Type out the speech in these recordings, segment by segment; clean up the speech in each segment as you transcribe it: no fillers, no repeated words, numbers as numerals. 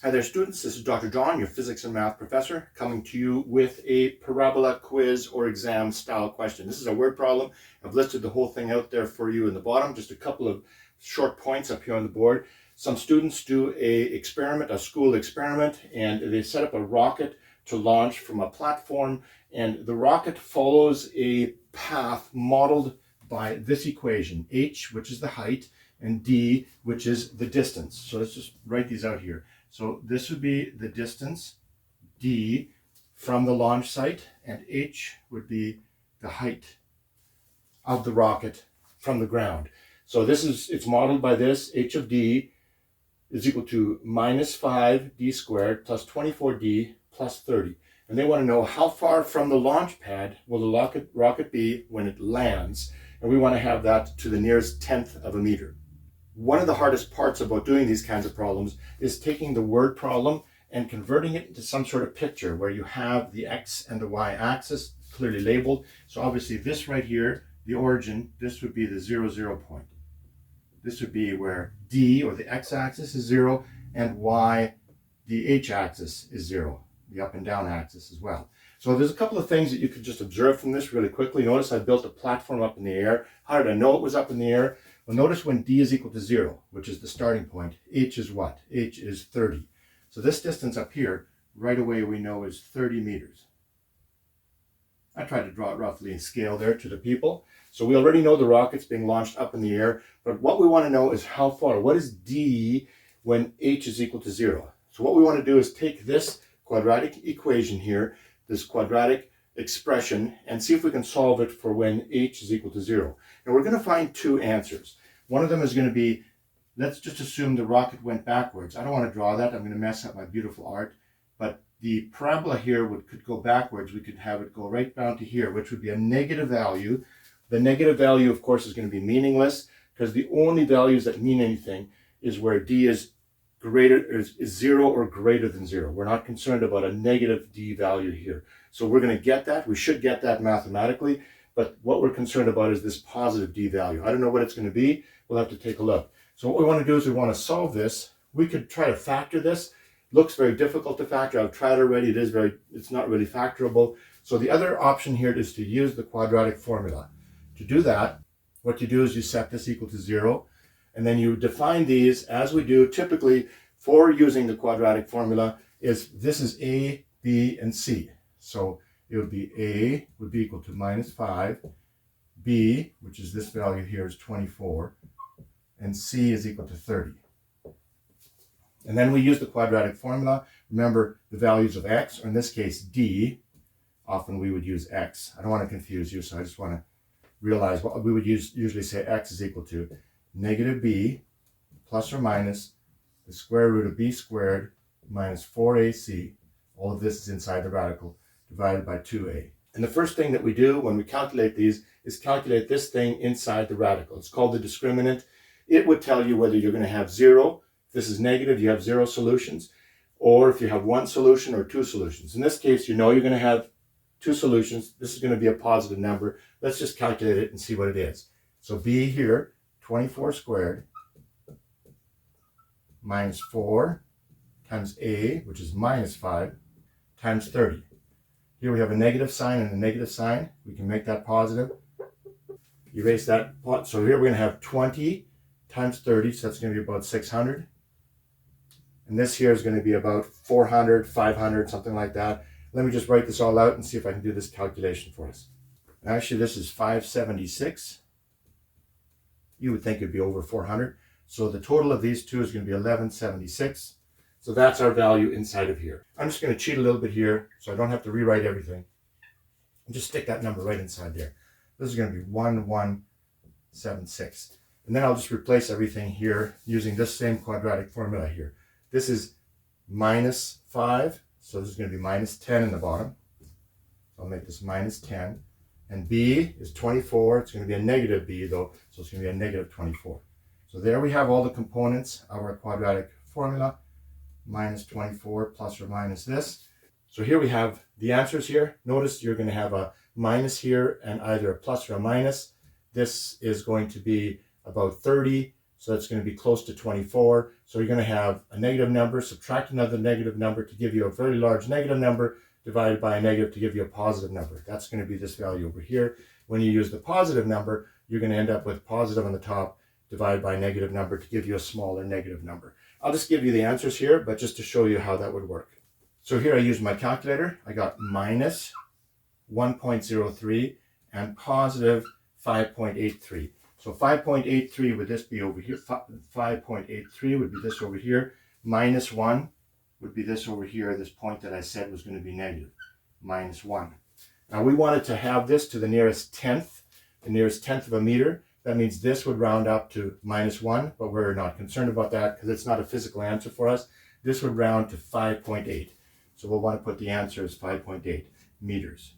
Hi there, students. This is Dr. John, your physics and math professor, coming to you with a parabola quiz or exam style question. This is a word problem. I've listed the whole thing out there for you in the bottom. Just a couple of short points up here on the board. Some students do a school experiment, and they set up a rocket to launch from a platform, and the rocket follows a path modeled by this equation, h, which is the height, and d, which is the distance. So let's just write these out here. So this would be the distance, d, from the launch site, and h would be the height of the rocket from the ground. So it's modeled by this, h of d is equal to minus 5d squared plus 24d plus 30. And they want to know how far from the launch pad will the rocket be when it lands. And we want to have that to the nearest tenth of a meter. One of the hardest parts about doing these kinds of problems is taking the word problem and converting it into some sort of picture where you have the x and the y axis clearly labeled. So obviously this right here, the origin, this would be the 0, 0 point. This would be where d, or the x-axis, is 0, and y, the h-axis, is 0, the up and down axis as well. So there's a couple of things that you could just observe from this really quickly. Notice I built a platform up in the air. How did I know it was up in the air? Well, notice when d is equal to 0, which is the starting point, h is what? H is 30. So this distance up here, right away we know is 30 meters. I tried to draw it roughly in scale there to the people. So we already know the rocket's being launched up in the air, but what we want to know is how far. What is d when h is equal to 0? So what we want to do is take this quadratic equation here, this quadratic expression, and see if we can solve it for when h is equal to 0. And we're going to find two answers. One of them is going to be, let's just assume the rocket went backwards. I don't want to draw that. I'm going to mess up my beautiful art. But the parabola here could go backwards. We could have it go right down to here, which would be a negative value. The negative value, of course, is going to be meaningless because the only values that mean anything is where d is 0 or greater than 0. We're not concerned about a negative d value here. So we're going to get that. We should get that mathematically. But what we're concerned about is this positive d value. I don't know what it's going to be. We'll have to take a look. So what we want to do is we want to solve this. We could try to factor this. Looks very difficult to factor. I've tried already. It's not really factorable. So the other option here is to use the quadratic formula. To do that, what you do is you set this equal to 0, and then you define these as we do typically for using the quadratic formula. This is a, b, and c. So it would be a would be equal to minus 5, b, which is this value here, is 24, and c is equal to 30. And then we use the quadratic formula. Remember the values of x, or in this case d. Often we would use x. I don't want to confuse you, so I just want to realize what we would usually say x is equal to negative b plus or minus the square root of b squared minus 4ac. All of this is inside the radical, divided by 2a. And the first thing that we do when we calculate these is calculate this thing inside the radical. It's called the discriminant. It would tell you whether you're going to have 0. If this is negative, you have 0 solutions. Or if you have 1 solution or 2 solutions. In this case, you know you're going to have 2 solutions. This is going to be a positive number. Let's just calculate it and see what it is. So b here, 24 squared minus 4 times a, which is minus 5, times 30. Here we have a negative sign and a negative sign. We can make that positive. Erase that. So here we're going to have 20 times 30, so that's going to be about 600. And this here is going to be about 400, 500, something like that. Let me just write this all out and see if I can do this calculation for us. Actually, this is 576. You would think it'd be over 400. So the total of these two is going to be 1176. So that's our value inside of here. I'm just going to cheat a little bit here so I don't have to rewrite everything. And just stick that number right inside there. This is going to be 1176. And then I'll just replace everything here using this same quadratic formula here. This is minus 5. So this is going to be minus 10 in the bottom. So I'll make this minus 10. And b is 24. It's going to be a negative b though, so it's going to be a negative 24. So there we have all the components of our quadratic formula. Minus 24 plus or minus this. So here we have the answers here. Notice you're going to have a minus here and either a plus or a minus. This is going to be about 30. So it's going to be close to 24. So So you're going to have a negative number, subtract another negative number to give you a very large negative number, divided by a negative to give you a positive number. That's going to be this value over here. When you use the positive number, you're going to end up with positive on the top, divided by a negative number to give you a smaller negative number. I'll just give you the answers here, but just to show you how that would work. So here I used my calculator. I got minus 1.03 and positive 5.83. So 5.83 would this be over here. 5.83 would be this over here. Minus 1 would be this over here. This point that I said was going to be negative. Minus 1. Now we wanted to have this to the nearest tenth of a meter. That means this would round up to minus 1, but we're not concerned about that because it's not a physical answer for us. This would round to 5.8. So we'll want to put the answer as 5.8 meters.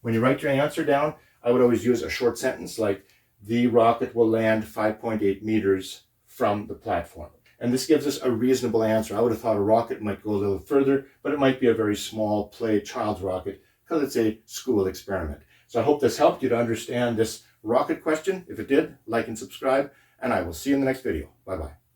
When you write your answer down, I would always use a short sentence like, the rocket will land 5.8 meters from the platform. And this gives us a reasonable answer. I would have thought a rocket might go a little further, but it might be a very small play child's rocket because it's a school experiment. So I hope this helped you to understand this rocket question. If it did, like and subscribe, and I will see you in the next video. Bye-bye.